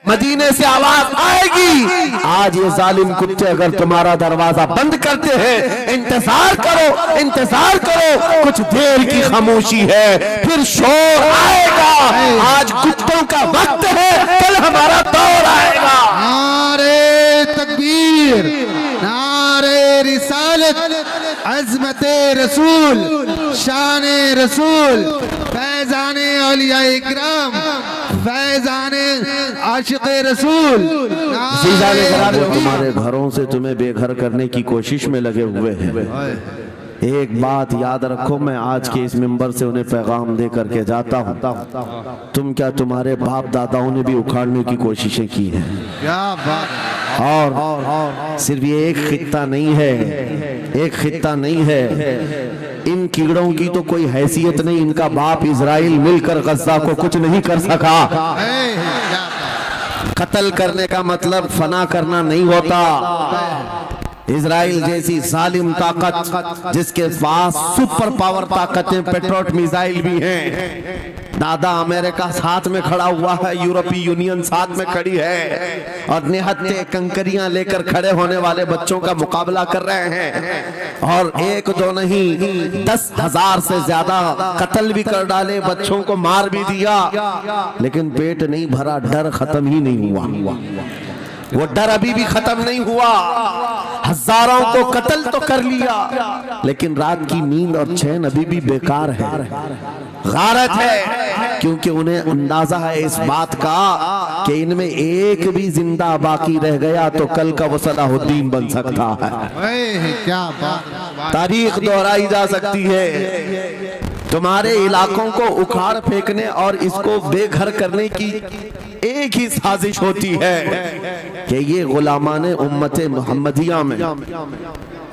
मदीने से आवाज आएगी। आज ये जालिम कुत्ते अगर तुम्हारा दरवाजा बंद करते हैं, इंतजार करो, इंतजार करो, कुछ देर की खामोशी है, फिर शोर आएगा। आज कुत्तों का वक्त है, कल हमारा दौर आएगा। नारे तकबीर, नारे रिसालत, अज़मते रसूल, शाने रसूल, फैज़ाने औलिया इकराम, फैज़ाने आशिक़े रसूल। तुम्हारे घरों से तुम्हें बेघर करने की कोशिश में लगे हुए हैं। एक बात याद रखो, मैं आज के इस मिंबर से उन्हें पैगाम दे करके जाता हूँ, तुम क्या तुम्हारे बाप दादाओं ने भी उखाड़ने की कोशिशें की हैं। क्या बात। और सिर्फ ये एक खित्ता नहीं है, एक खित्ता नहीं है, इन कीड़ों की तो कोई हैसियत नहीं। इनका बाप इजराइल मिलकर गज़ा को कुछ नहीं कर सका। कत्ल करने का मतलब फना करना नहीं होता। इजराइल जैसी जालिम ताकत, जिसके पास सुपर पावर ताकतें, पेट्रोट मिसाइल भी हैं, दादा अमेरिका साथ में खड़ा हुआ है, यूरोपीय यूनियन साथ में खड़ी है, और निहत्ते कंकरियां लेकर खड़े होने वाले बच्चों का मुकाबला कर रहे हैं। और एक दो नहीं, 10,000 से ज्यादा कत्ल भी कर डाले, बच्चों को मार भी दिया, लेकिन पेट नहीं भरा, डर खत्म ही नहीं हुआ। वो डर अभी भी खत्म नहीं हुआ। हजारों को कत्ल तो कर लिया, लेकिन रात की नींद और चैन अभी भी बेकार है, गारत है, क्योंकि उन्हें अंदाजा है इस बात का कि इनमें एक भी जिंदा बाकी रह गया तो कल का वो सलाहुद्दीन बन सकता है। क्या बात। तारीख दोहराई जा सकती है। तुम्हारे इलाकों को उखाड़ फेंकने और इसको बेघर करने की एक ही साजिश होती है कि ये गुलामाने उम्मते मुहम्मदिया में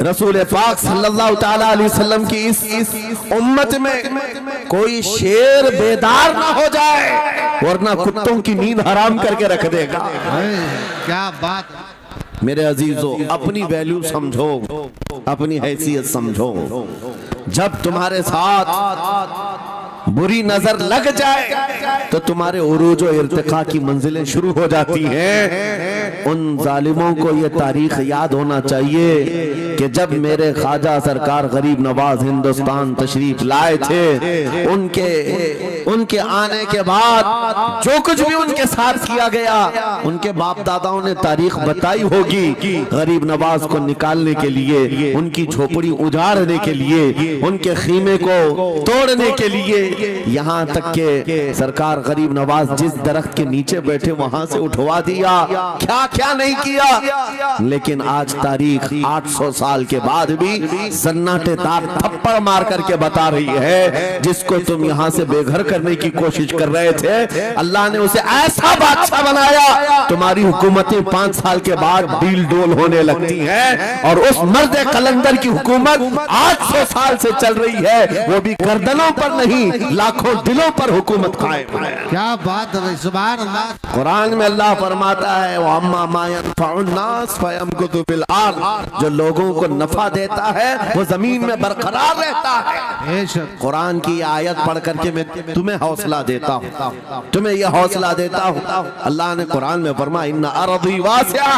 रसूल पाक सल्लल्लाहु ताला अलैहि वसल्लम की इस उम्मत में कोई शेर बेदार ना हो जाए, वरना कुत्तों की नींद हराम करके रख देगा। क्या बात। मेरे अजीजों, अपनी वैल्यू समझो, अपनी हैसियत समझो। जब तुम्हारे साथ बुरी नजर लग जाए तो तुम्हारे उरूज और इर्तिका की मंजिलें शुरू हो जाती हैं। उन जालिमों को ये तारीख याद होना चाहिए कि जब मेरे ख्वाजा सरकार गरीब नवाज हिंदुस्तान तशरीफ लाए थे, उनके आने के बाद जो कुछ भी उनके साथ किया गया, उनके बाप दादाओं ने तारीख बताई होगी। गरीब नवाज को निकालने के लिए, उनकी झोपड़ी उजाड़ने के लिए, उनके खीमे को तोड़ने के लिए, यहाँ तक के सरकार गरीब नवाज जिस दरख्त के नीचे बैठे वहां से उठवा दिया, क्या क्या नहीं किया। लेकिन आज तारीख 800 साल के बाद भी सन्नाटेदार थप्पड़ मार करके बता रही है, जिसको तुम यहाँ से बेघर करने की कोशिश कर रहे थे, अल्लाह ने उसे ऐसा बादशाह बनाया, तुम्हारी हुकूमतें 5 साल के बाद डील डोल होने लगती हैं, और उस मर्द कलंदर की हुकूमत 800 साल से चल रही है, वो भी गर्दनों पर नहीं, लाखों दिलों पर हुकूमत कायम है। क्या बात है, सुभान अल्लाह। कुरान में अल्लाह फरमाता है, वो अम्मा मा यनफउन्नास फयमकुतु बिल अर्द, जो लोगों को नफा देता है वो जमीन में बरकरार रहता है। कुरान की आयत पढ़ करके मैं तुम्हें हौसला देता हूँ, तुम्हें यह हौसला देता हूँ। अल्लाह ने कुरान में फरमाया, इन्ना अर्दी वासिया,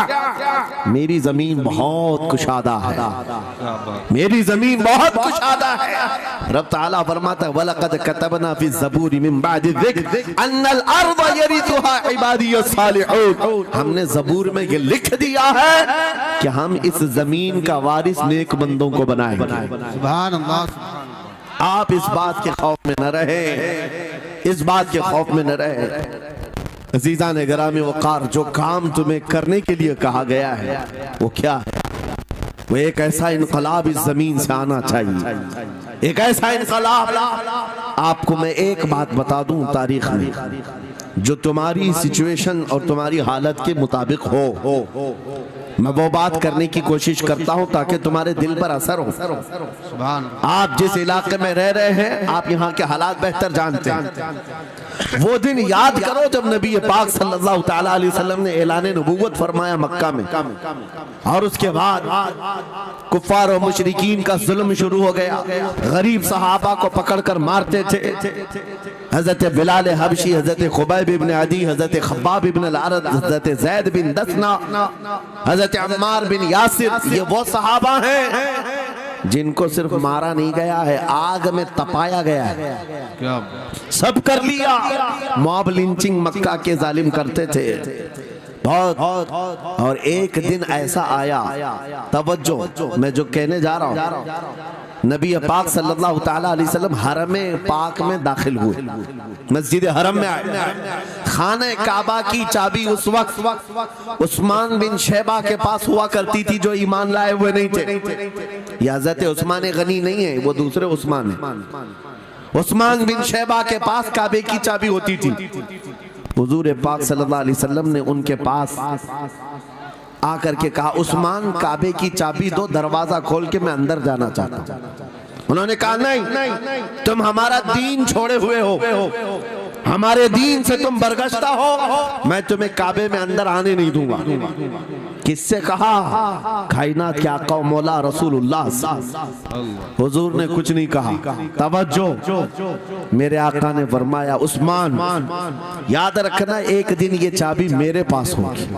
मेरी जमीन बहुत कुशादा है, मेरी जमीन बहुत कुशादा है। रब ताला फरमाता है, वलक़द कतबना फी ज़बूर मिन बादि ज़िक्र अन्नल अर्द यरिथुहा इबादियस सालिहून, हमने ज़बूर में ये लिख दिया है कि हम इस जमीन का वारिस नेक बंदों को बनाएंगे। सुभान अल्लाह। आप इस बात के खौफ में न रहे, इस बात के खौफ में न रहे। अजीज़ान गिरामी वक़ार, जो काम तुम्हें करने के लिए कहा गया है वो क्या है? वो एक ऐसा इनकलाब इस जमीन से आना चाहिए, एक ऐसा इनकलाब। आपको मैं एक बात बता दूं, तारीख में जो तुम्हारी सिचुएशन और तुम्हारी हालत के मुताबिक हो, मैं वो बात करने की कोशिश करता हूं ताकि तुम्हारे दिल पर असर हो। आप जिस इलाके में रह रहे हैं, आप यहाँ के हालात बेहतर जानते हैं। वो दिन याद करो जब नबी पाक सल्लल्लाहु ताला अलैहि वसल्लम ने ऐलान नबूवत फरमाया मक्का में, और उसके बाद कुफ्फार और मुशरिकीन का जुल्म शुरू हो गया। गरीब सहाबा को पकड़कर मारते थे। हजरत बिलाल हबशी, हजरत खुबैब इब्न अदी, हजरत खब्बाब इब्न अल-अरद, हजरत ज़ैद बिन दसना, हजरत अम्मार बिन यासिर, ये वो सहाबा हैं जिनको सिर्फ मारा नहीं गया है, आग में तपाया गया है। क्या सब कर लिया। मॉब लिंचिंग मक्का के जालिम करते थे बहुत। और एक दिन ऐसा आया, तवज्जो मैं जो कहने जा रहा हूं, नबी पाक सल्लल्लाहु ताला अलैहि वसल्लम हरम पाक में दाखिल हुए, मस्जिद हरम में आए। खाने काबा की चाबी उस वक्त उस्मान बिन शैबा के पास हुआ करती थी, जो ईमान लाए हुए नहीं थे। ये हज़रत उस्मान गनी नहीं है, वो दूसरे उस्मान है। उस्मान बिन शैबा के पास काबे की चाबी होती थी। हुजूर पाक सल्लल्लाहु अलैहि वसल्लम ने उनके पास आकर के कहा, उस्मान काबे की चाबी दो, दरवाजा खोल के मैं अंदर जाना चाहता हूं। उन्होंने कहा नहीं, तुम हमारा दीन छोड़े हुए हो, हमारे दीन से तुम बरगश्ता हो, मैं तुम्हें काबे में अंदर आने नहीं दूंगा। किससे कहा? कायनात के आका मौला रसूलुल्लाह। हुजूर ने कुछ नहीं कहा। तवज्जो, मेरे आका ने फरमाया, उस्मान याद रखना, एक दिन ये चाबी मेरे पास होगी,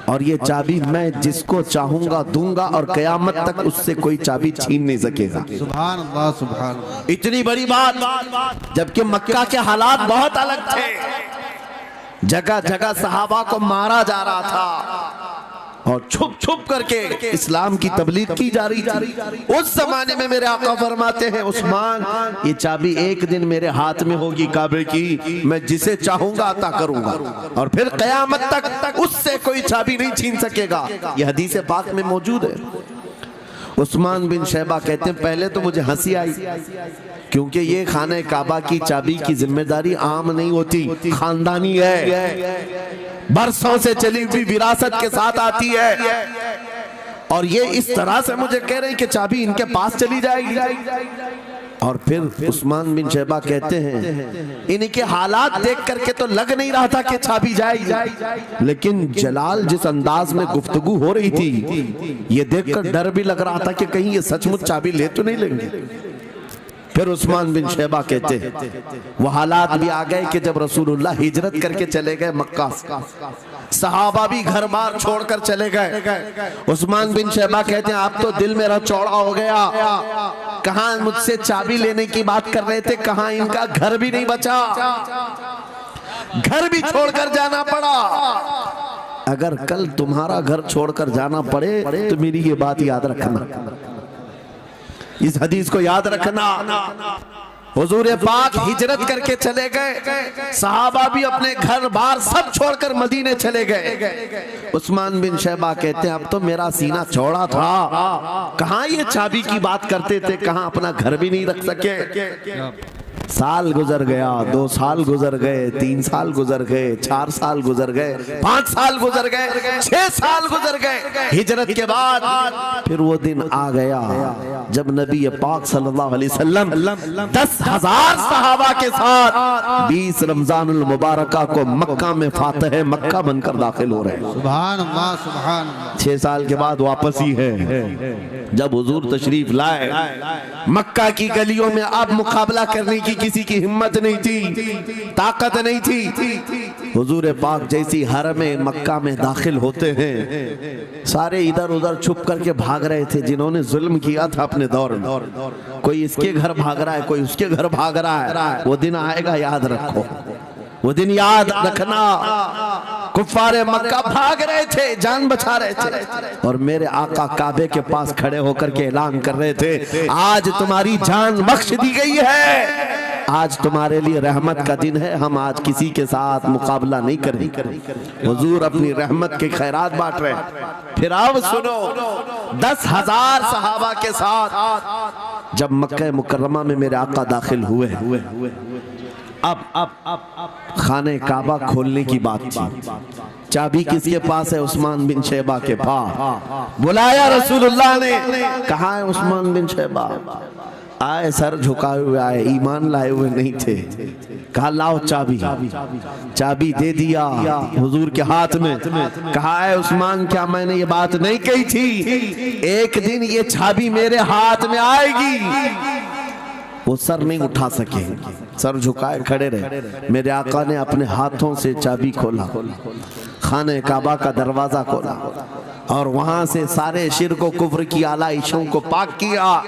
और ये चाबी मैं जिसको चाहूंगा दूंगा, और कयामत तक उससे कोई चाबी छीन नहीं सकेगा। सुभान अल्लाह, सुभान अल्लाह। इतनी बड़ी बात, जबकि मक्का के हालात बहुत अलग थे। जगह जगह सहाबा को मारा जा रहा था और छुप छुप करके इस्लाम की तबलीग की जा रही थी। उस जमाने में मेरे आका फरमाते हैं, उस्मान ये चाबी एक दिन मेरे हाथ में होगी काबे की, मैं जिसे चाहूंगा अता करूंगा, और फिर कयामत तक उससे कोई चाबी नहीं छीन सकेगा। यह हदीस पाक में मौजूद है। उस्मान बिन शैबा कहते हैं, पहले तो मुझे हंसी आई, क्योंकि ये खाने काबा की चाबी की जिम्मेदारी आम नहीं होती, खानदानी है, बरसों से चली हुई विरासत के साथ आती है। और ये इस तरह से मुझे कह रहे हैं कि चाबी इनके पास चली जाएगी। और फिर उस्मान बिन शैबा कहते हैं, इनके हालात देख करके तो लग नहीं रहा था कि चाबी जाएगी, लेकिन जलाल जिस अंदाज में गुफ्तगू हो रही थी, ये देखकर डर भी लग रहा था कि कहीं ये सचमुच चाबी ले तो नहीं लेंगे। फिर उस्मान बिन शैबा कहते हैं, वो हालात भी आ गए कि जब रसूलुल्लाह हिजरत करके चले गए मक्का, सहाबा भी घर बार छोड़कर चले गए। उस्मान बिन शैबा कहते हैं, आप तो दिल मेरा चौड़ा हो गया, कहां मुझसे चाबी लेने की बात कर रहे थे, कहां इनका घर भी नहीं बचा, घर भी छोड़कर जाना पड़ा। अगर कल तुम्हारा घर छोड़कर जाना पड़े तो मेरी ये बात याद रखना, इस हदीस को याद रखना। हुजूर पाक हिजरत करके चले गए, सहाबा भी अपने घर बार सब छोड़कर मदीने चले गए। उस्मान बिन शैबा कहते हैं, अब तो मेरा सीना चौड़ा था, कहां ये चाबी की बात करते थे, कहां अपना घर भी नहीं रख सके। साल गुजर गया, 2 साल गुजर गए, 3 साल गुजर गए, 4 साल गुजर गए, 5 साल गुजर गए, 6 साल गुजर गए। हिजरत के बाद फिर वो दिन आ गया जब नबी पाक सल्लल्लाहु अलैहि वसल्लम 10,000 सहाबा के साथ 20 रमजानुल मुबारका को मक्का में फातह मक्का बनकर दाखिल हो रहे हैं। सुभान अल्लाह, सुभान अल्लाह। 6 साल के बाद वापस ही है जब हुजूर तशरीफ लाए। मक्का की गलियों में अब मुकाबला करने की किसी की हिम्मत नहीं थी, ताकत नहीं थी। हुजूर पाक जैसी हरम मक्का में दाखिल होते हैं, सारे इधर उधर छुप करके भाग रहे थे जिन्होंने जुल्म किया था अपने दौर में। कोई इसके घर भाग रहा है, कोई उसके घर भाग रहा है। वो दिन आएगा, याद रखो, वो दिन याद रखना। कुफ्फारे मक्का भाग रहे थे, जान बचा रहे थे, और मेरे आका काबे के पास खड़े होकर के ऐलान कर रहे थे, आज तुम्हारी जान बख्श दी गई है, आज तुम्हारे लिए रहमत का दिन है, हम आज किसी के साथ मुकाबला नहीं करेंगे। हुजूर अपनी रहमत के खैरात बांट रहे हैं। फिर अब सुनो, 10,000 सहाबा के साथ जब मक्का मुकर्रमा में मेरे आका दाखिल हुए, अब खाने काबा खोलने की बात थी। चाबी किसके पास है? उस्मान बिन शैबा के पास। बुलाया रसूलुल्लाह ने, कहा है उस्मान बिन शैबा? आए सर झुकाए हुए आए, ईमान लाए हुए नहीं थे। कहा लाओ चाबी, चाबी दे दिया हुजूर के हाथ में। कहा है उस्मान क्या मैंने ये बात नहीं कही थी, एक दिन ये चाबी मेरे हाथ में आएगी। वो सर नहीं उठा सके, सर झुकाए खड़े रहे। मेरे आका ने अपने हाथों से चाबी खोला, खाने काबा का दरवाजा खोला और वहां से सारे शिर्क व कुफ्र की आलाइशों को पाक किया।